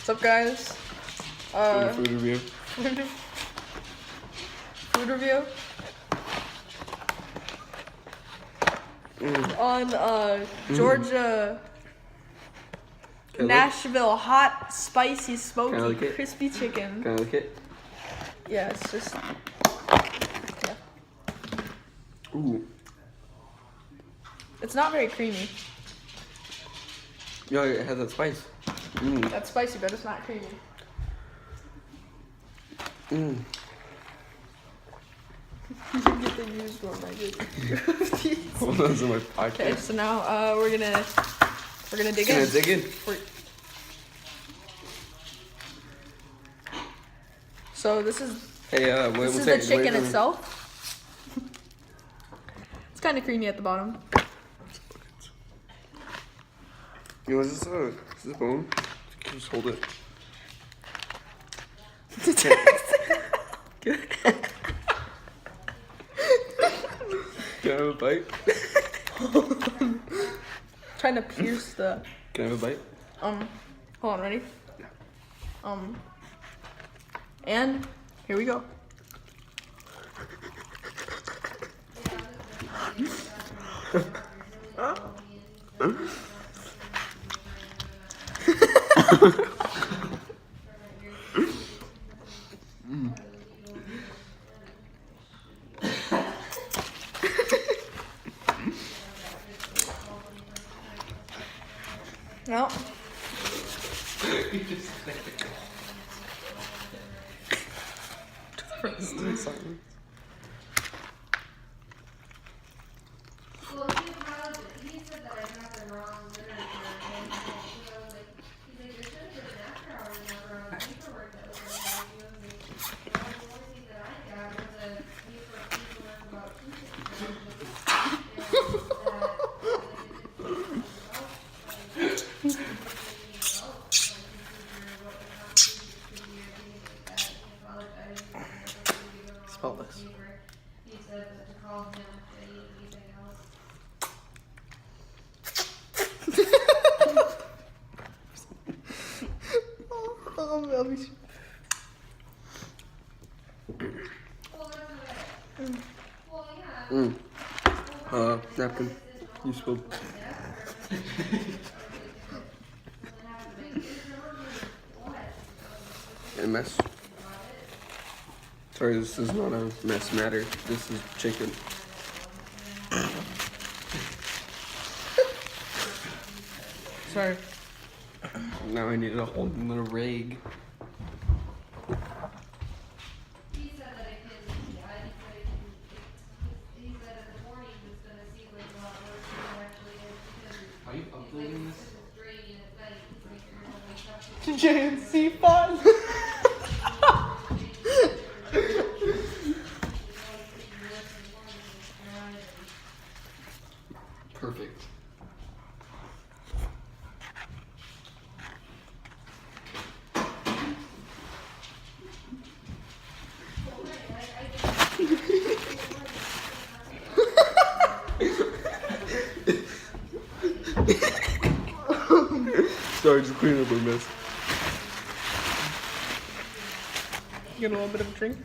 What's up, guys? Food review. Food review. On Georgia, Nashville hot, spicy, smoky, crispy chicken. Can I lick it? Yeah, it's just. Yeah. Ooh. It's not very creamy. Yeah, it has that spice. That's spicy, but it's not creamy. Mm. You can get the used one, I did. Well, those are my pocket. Okay, so now we're gonna dig in. Can I dig in? So this is this is the chicken itself. It's kind of creamy at the bottom. You know, is this a bone? Just hold it. Can I have a bite? Trying to pierce the. Can I have a bite? Hold on, ready? And here we go. No. Smell this. Napkin. You spilled. A mess. Sorry, this is not a mess matter. This is chicken. Sorry. Now I need a whole little rig. Are you uploading this? JNC fun. Perfect. Sorry, just clean up a mess. Get a little bit of a drink.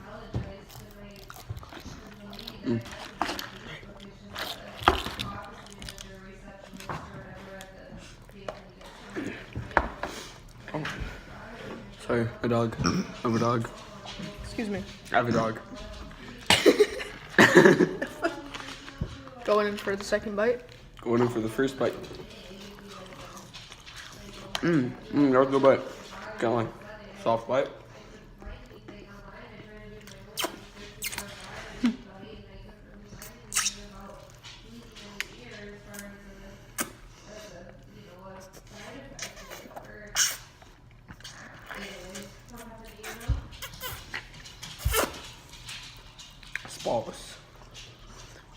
Oh. Sorry, a dog. I have a dog. Excuse me. I have a dog. Going in for the second bite. Going in for the first bite. That was a good bite. Kind of like soft bite. Spotless.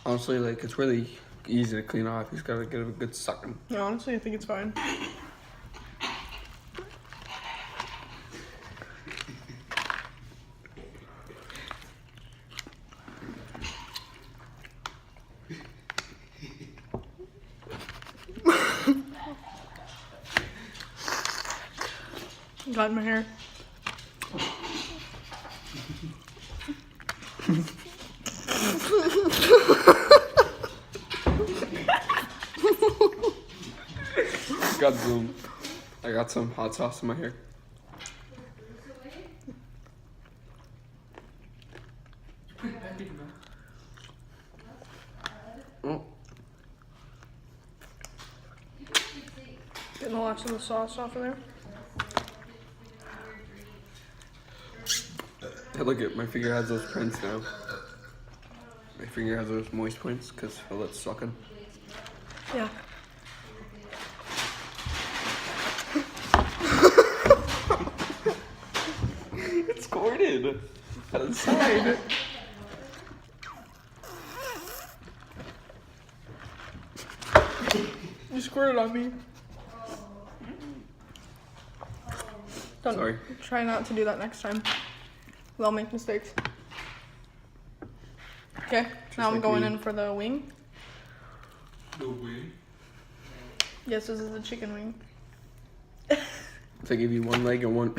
Honestly, like, it's really easy to clean off. He's got to get a good sucking. Yeah, honestly, I think it's fine. Got in my hair. Got zoom. I got some hot sauce in my hair. Oh. Getting the last of the sauce off of there. Hey, look at my finger has those prints now. My finger has those moist points because feel it sucking. Yeah. It's squirted out the side. You squirted on me. Don't Sorry. Try not to do that next time. They'll make mistakes. Okay, now I'm like going me. in for the wing. The wing? Yes, this is the chicken wing. If I give you one leg and one.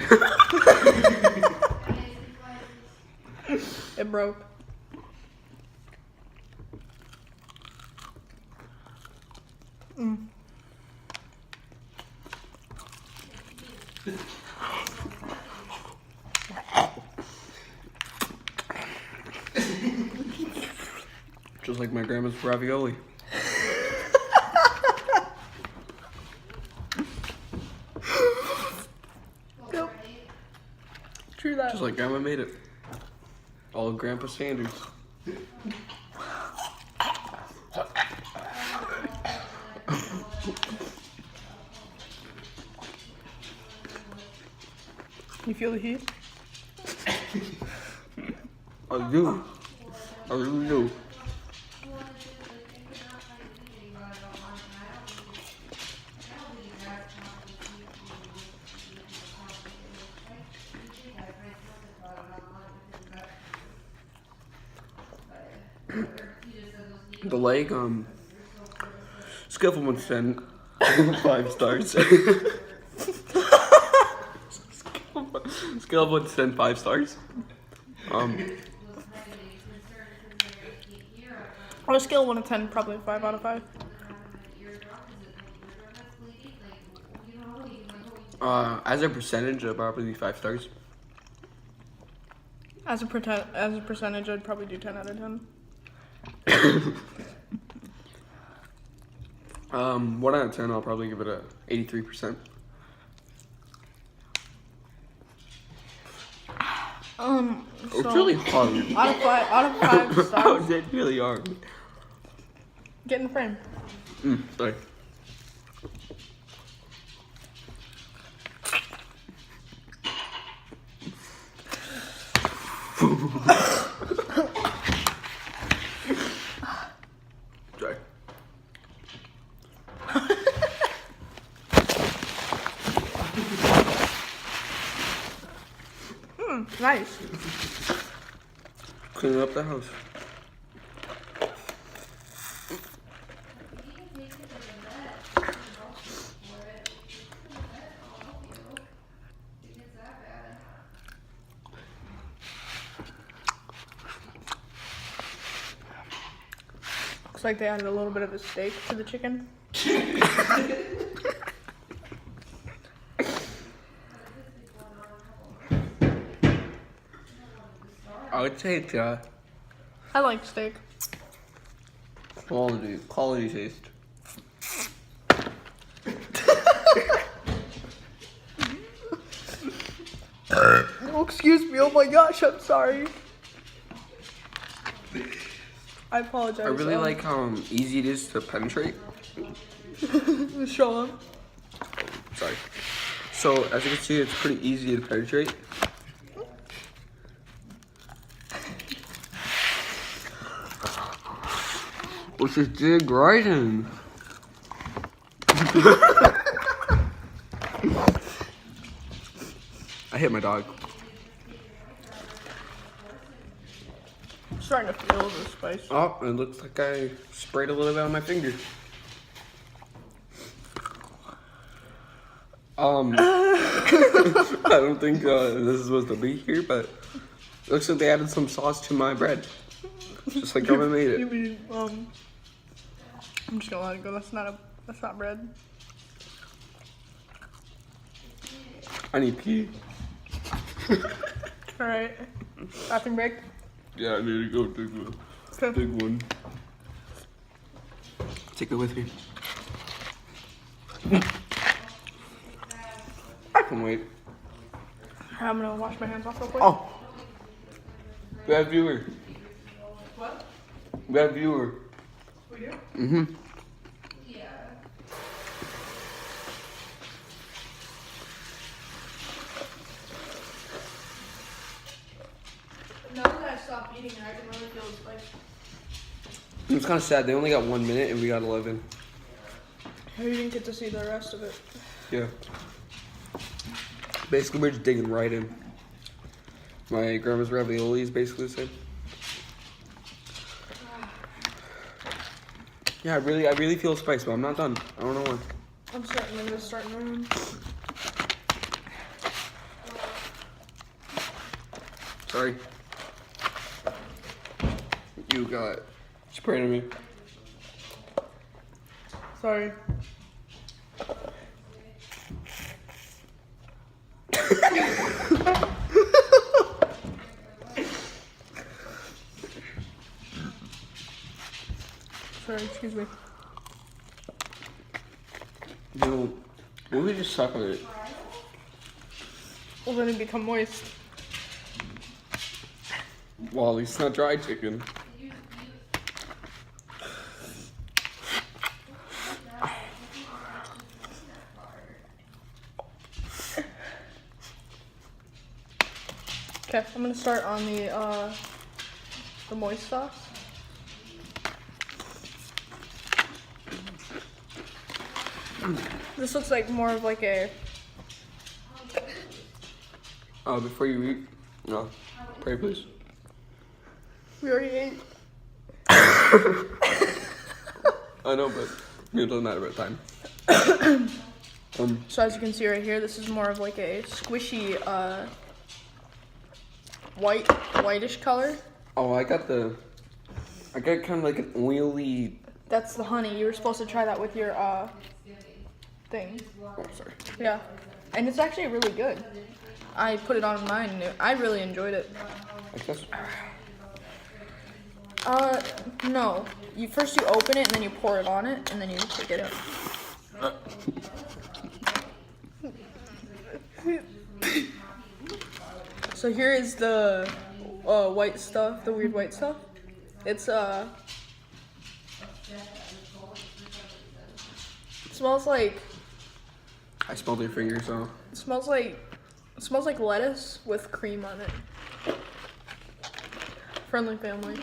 It broke. Just like my grandma's ravioli. Yep. True that. Just like grandma made it. All of grandpa standards. You feel the heat? I do. I really do. The leg, scale from 1 to 10, 5 stars. Scale of 1 to 10, 5 stars. On a scale of 1 to 10, probably 5 out of 5. As a percentage, probably 5 stars. As a percentage, I'd probably do 10 out of 10. 1 out of 10, I'll probably give it a 83%. It's So, really hard. out of 5 Oh, stars, it's really hard. get in the frame. Sorry. Sorry. Nice. Cleaning up the house. Looks like they added a little bit of the steak to the chicken. I would say it's I like steak. quality taste. Oh, excuse me. Oh my gosh, I'm sorry. I apologize. I really like how easy it is to penetrate. Show them. Sorry. So as you can see, it's pretty easy to penetrate. Which is dig right in. I hit my dog. I'm starting to feel the spice. Oh, it looks like I sprayed a little bit on my finger. I don't think this is supposed to be here, but it looks like they added some sauce to my bread. Just like Grandma made You it. mean, I'm just gonna let it go. That's not bread. I need pee. Alright. Bathroom break. Yeah, I need to go take a big one. Take it with me. I can wait. I'm gonna wash my hands off real quick. Oh. We have viewer. What? We have viewer. We do? Mm-hmm. Yeah. Now that I stopped eating it, I can really feel the spice. It's kind of sad. They only got 1 minute and we got 11. You didn't get to see the rest of it. Yeah. Basically, we're just digging right in. My grandma's ravioli is basically the same. Yeah, I really feel spice, but I'm not done. I don't know why. I'm gonna start moving. Sorry. You got sprayed on me. Sorry. Sorry, excuse me. Dude, what if we just suck on it? Well, then it become moist. Well, at least it's not dry chicken. Okay, I'm gonna start on the moist sauce. This looks like more of like a. Before you eat, no, pray please. We already ate. I know, but it doesn't matter about time. So as you can see right here, this is more of like a squishy, whitish color. Oh, I got kind of like an oily. That's the honey. You were supposed to try that with your thing. Oh, sorry. Yeah, and it's actually really good. I put it on mine, and I really enjoyed it. Like this? No. You open it and then you pour it on it and then you take it out. So here is the white stuff, the weird white stuff. It's it smells like I smelled your fingers, so. it smells like lettuce with cream on it. Friendly family.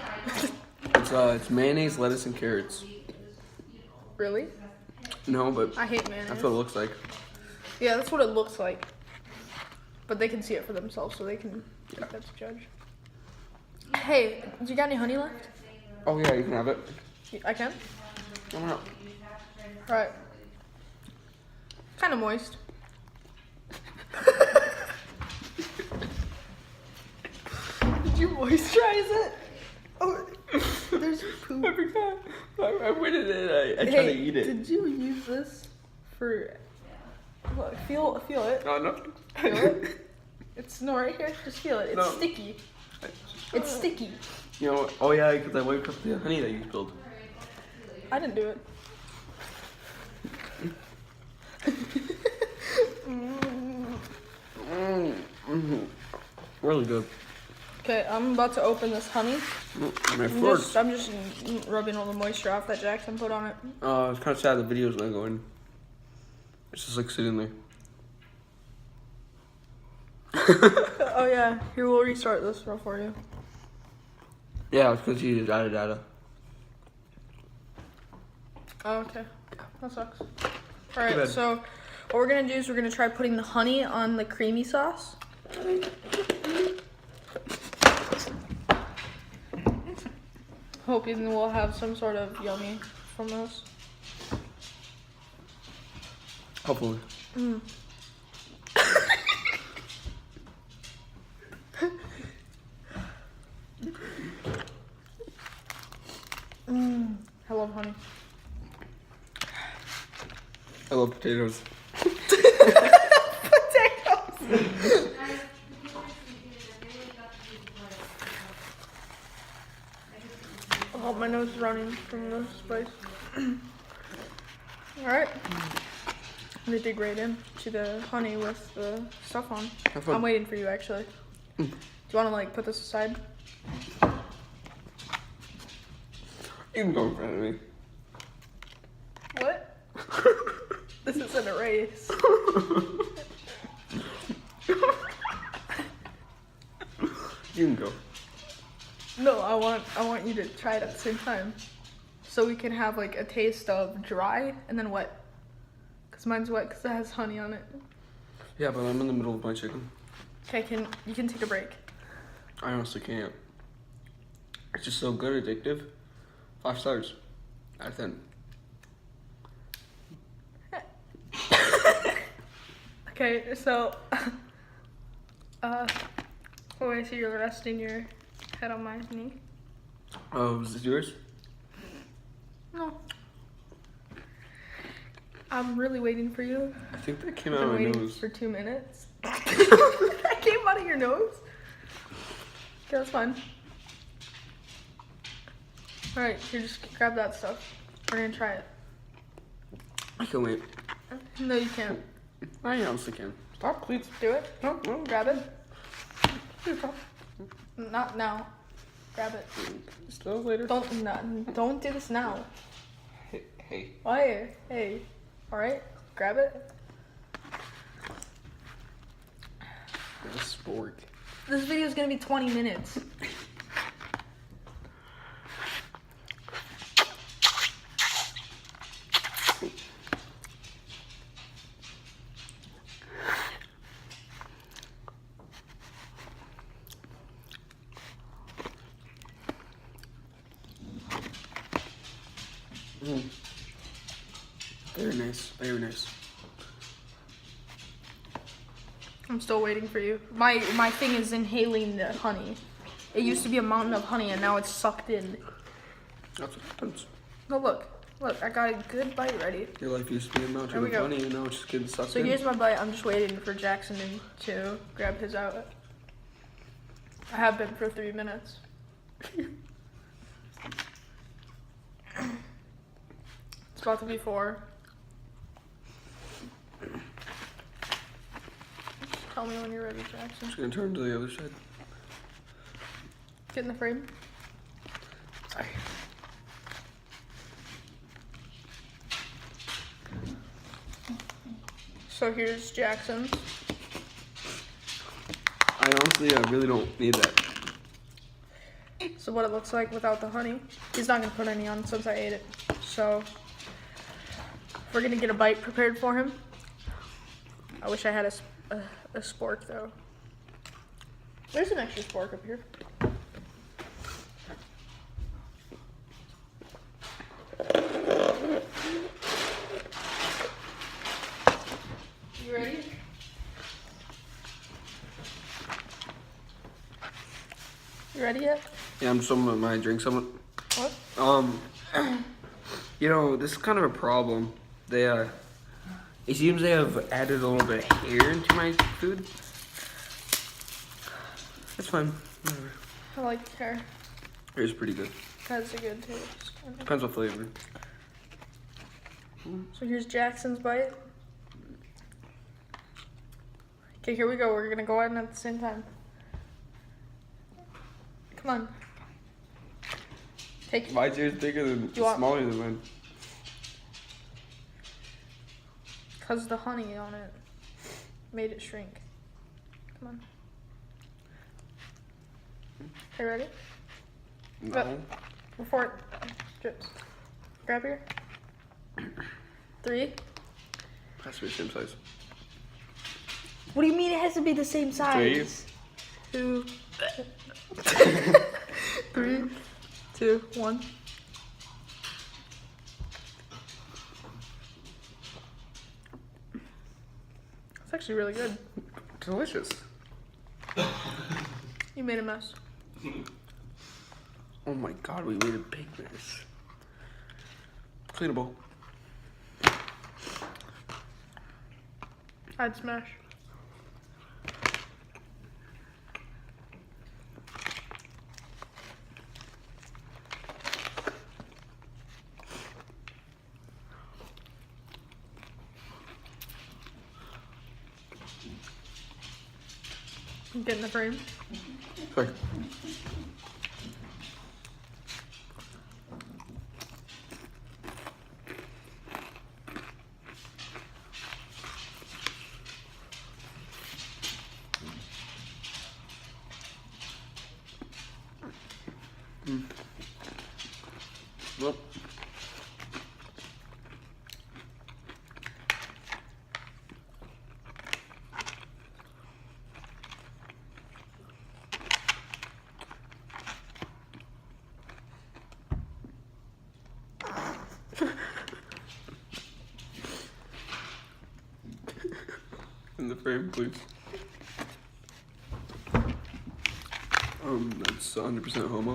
It's mayonnaise, lettuce, and carrots. Really? No, but I hate mayonnaise. that's what it looks like. Yeah, that's what it looks like. But they can see it for themselves, so they can take that to judge. Hey, do you got any honey left? Oh yeah, you can have it. I can? Come on. Alright. Kind of moist. Did you moisturize it? Oh, there's poop. I forgot. I went in it. I tried to eat it. Did you use this for... Look, feel it. No, no. Feel it. It's no right here. Just feel it. It's No. sticky. It's sticky. You know, oh yeah, because I wiped up the honey that you spilled. I didn't do it. Really good. Okay, I'm about to open this honey. My I'm first. just rubbing all the moisture off that Jackson put on it. It's kind of sad the video's not going. It's just like sitting there. Oh yeah, here we'll restart this real for you. Yeah, it's because you added data. Oh, okay, that sucks. All Too right, bad. so what we're gonna do is we're gonna try putting the honey on the creamy sauce. Hoping we'll have some sort of yummy from this. Hopefully. honey. I love potatoes. Potatoes. Oh, my nose is running from the spice. Alright. I'm gonna dig right in to the honey with the stuff on. Have fun. I'm waiting for you, actually. Do you want to, like, put this aside? You can go in front of me. What? This isn't a race. You can go. No, I want you to try it at the same time. So we can have, like, a taste of dry and then wet. Because mine's wet because it has honey on it. Yeah, but I'm in the middle of my chicken. Okay, you can take a break. I honestly can't. It's just so good, addictive. 5 stars out of 10. Okay, so oh, I see you're resting your head on my knee. Oh, is this yours? No. I'm really waiting for you. I think that came I've out been of my waiting nose. for 2 minutes. That came out of your nose? Okay, that's fine. Alright, here, just grab that stuff. We're gonna try it. I can wait. No, you can't. I honestly can. Stop, please. Do it. No, grab it. Not now. Grab it. Still later. Don't do this now. Hey. Why? Hey. Alright, grab it. There's a spork. This video is gonna be 20 minutes. Very nice. Very nice. I'm still waiting for you. My thing is inhaling the honey. It used to be a mountain of honey and now it's sucked in. That's what happens. No, look, I got a good bite ready. Your life used to be a mountain There we of go. honey and now it's just getting sucked So in. here's my bite. I'm just waiting for Jackson to grab his out. I have been for 3 minutes. It's about to be 4. Tell me when you're ready, Jackson. Just gonna turn to the other side. Get in the frame. Sorry. So here's Jackson's. I honestly, really don't need that. So what it looks like without the honey. He's not gonna put any on since I ate it. So we're gonna get a bite prepared for him. I wish I had a spork though. There's an extra spork up here. You ready? You ready yet? Yeah, I'm just opening my drink somewhat. What? You know, this is kind of a problem. They, it seems they have added a little bit of hair into my food. That's fine. Whatever. I like hair. Hair's pretty good. That's a good taste. Depends what flavor. So here's Jackson's bite. Okay, here we go. We're gonna go in at the same time. Come on. Take. Mine's yours bigger than, You want- smaller than mine. Cause the honey on it made it shrink. Come on. Okay, ready? No. Before it drips. Grab here. 3. Has to be the same size. What do you mean it has to be the same size? 2. 3, 2, 1. It's actually really good. Delicious. You made a mess. Oh my god, we made a big mess. Cleanable. I'd smash. Get in the frame. Sorry. Well. In the frame, please. That's 100% homo.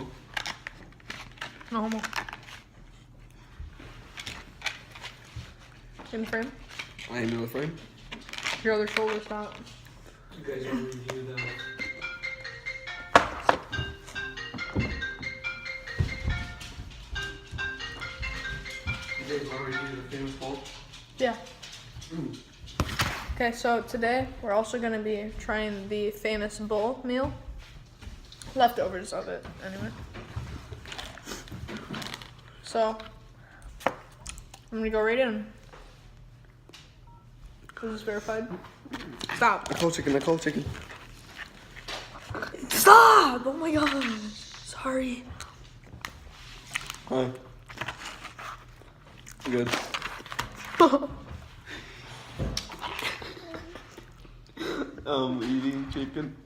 No homo. In the frame. I am in the frame. Your other shoulder's not. You guys want to review that? You guys want to review the famous bowl? Yeah. Okay, so today we're also gonna be trying the famous bowl meal. Leftovers of it, anyway. So I'm gonna go right in. Is this verified? Stop. I call chicken. Stop! Oh my god. Sorry. Hi. Good. Eating chicken.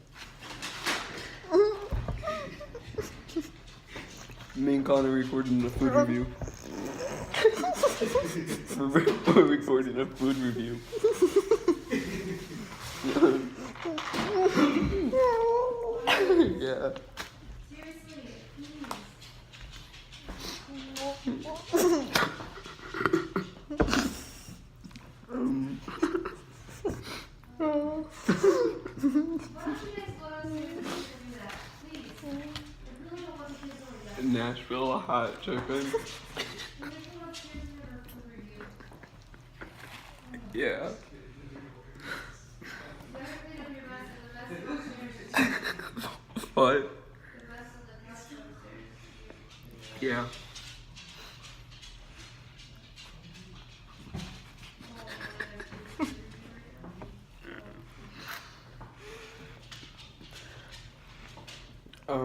Me and Connor recording a food review. We're recording a food review. Yeah. Nashville hot chicken. Yeah. What? Yeah.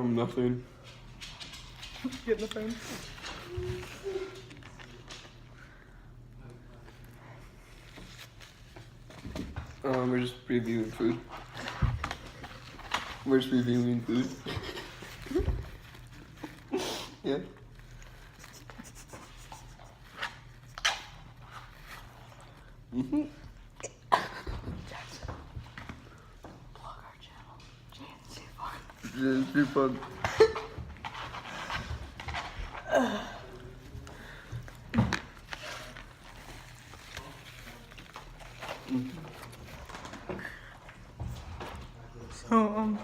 Nothing. Get in the frame. We're just reviewing food. We're just reviewing food. Yeah. Plug our channel. Just fun. So,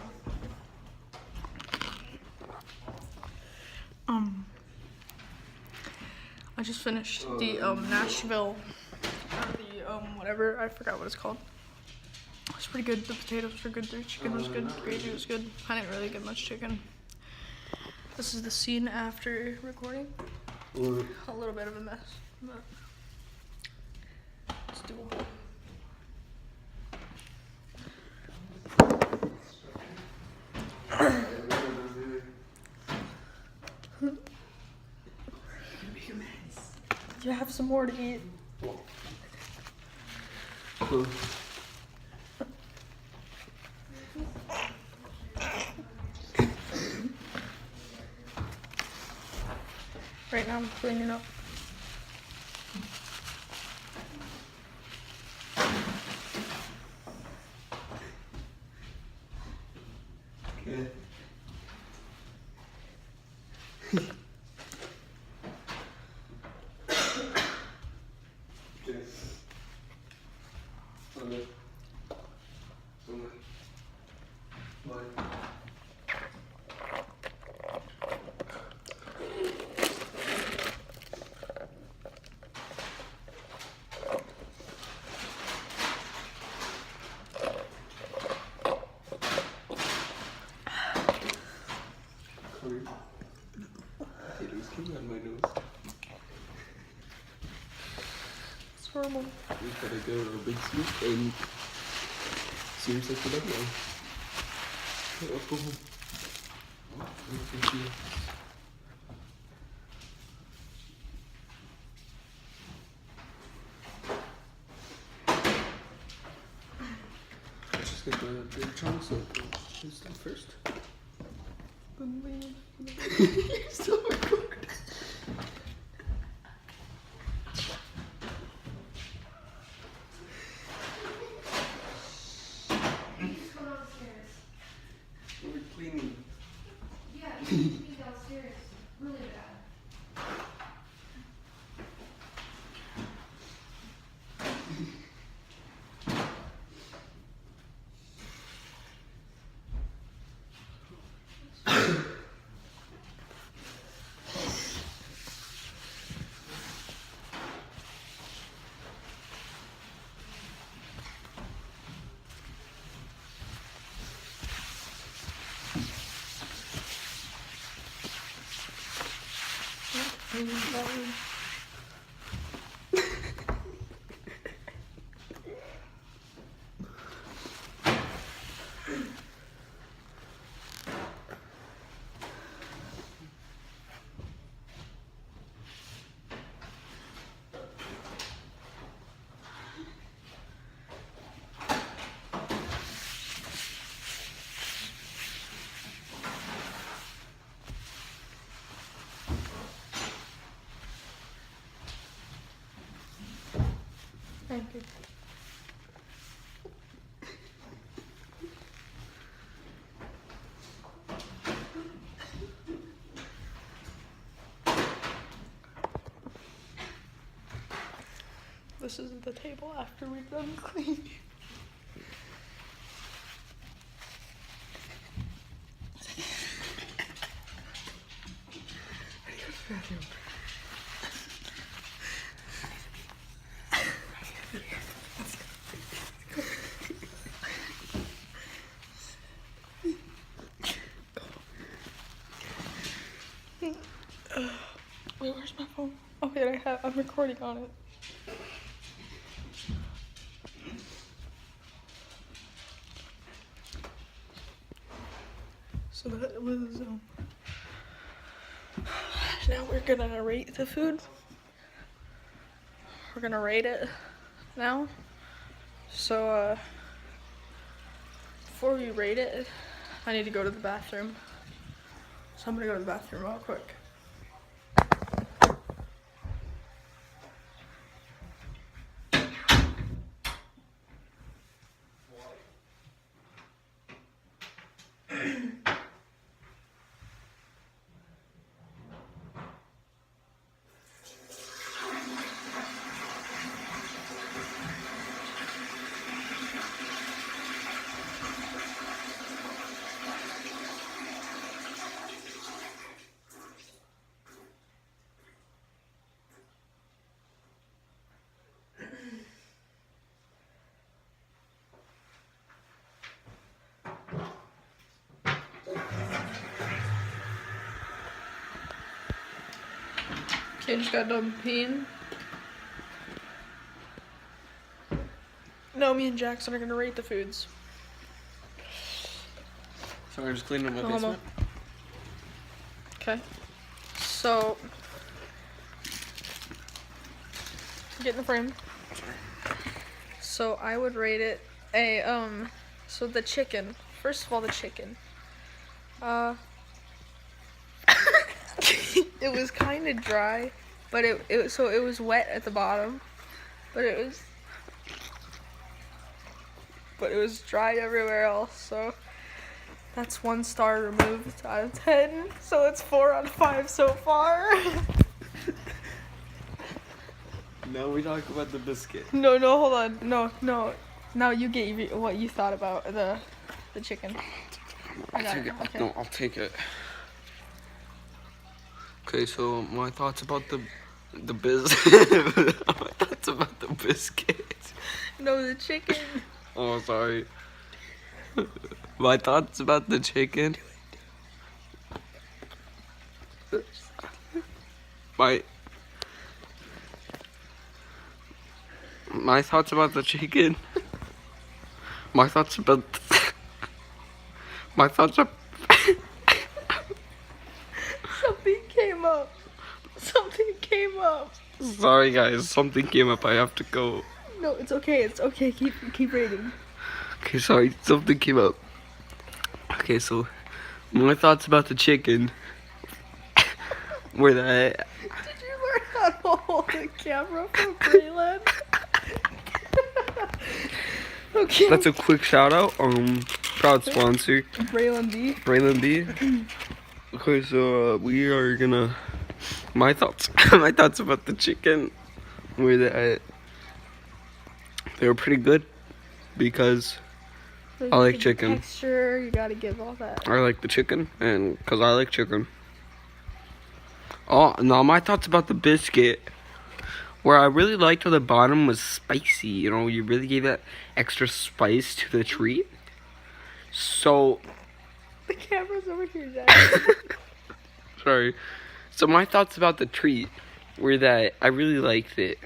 I just finished the Nashville, whatever, I forgot what it's called. It's pretty good. The potatoes were good. The chicken was good. The gravy was good. I didn't really get much chicken. This is the scene after recording. A little bit of a mess, but it's doable. You have some more to eat. Right now I'm cleaning up. Okay. on my nose. It's horrible. We gotta go to a big scoop and seems like we're done now. Let's go home. Just get the chunks of this stuff first. Still recording. We're cleaning. Yeah, cleaning downstairs. Really bad. Thank you. This isn't the table after we're done cleaning. Wait, where's my phone? Oh wait, I'm recording on it. So that was, now we're gonna rate the food. We're gonna rate it now. So, before we rate it, I need to go to the bathroom. So I'm gonna go to the bathroom real quick. Okay, just got done peeing. No, me and Jackson are gonna rate the foods. So we're just cleaning up my No basement. Okay. So, get in the frame. So I would rate it so the chicken. First of all, the chicken. It was kind of dry, but it was wet at the bottom, but it was dry everywhere else. So that's 1 star removed out of 10. So it's 4 out of 5 so far. Now we talk about the biscuit. No, hold on. No. Now you get what you thought about the chicken. I'll take it. Okay. No, I'll take it. Okay, so my thoughts about my thoughts about the biscuit. No, the chicken. Oh, sorry. My thoughts about the chicken. my thoughts about the chicken. My thoughts about my thoughts are. Something came up. Something came up. Sorry guys, something came up. I have to go. No, it's okay. It's okay. Keep reading. Okay, sorry, something came up. Okay, so my thoughts about the chicken were that Did you learn how to hold the camera from Braylon? Okay. that's a quick shout out. Proud sponsor, Braylon B. Braylon B. Okay, so we are gonna. My thoughts, my thoughts about the chicken were that they were pretty good because I like chicken. Texture, you gotta give all that. I like the chicken, and because I like chicken. Oh, now my thoughts about the biscuit, where I really liked how the bottom was spicy. You know, you really gave that extra spice to the treat. So, The camera's over here, Jack. sorry. So my thoughts about the treat were that I really liked it.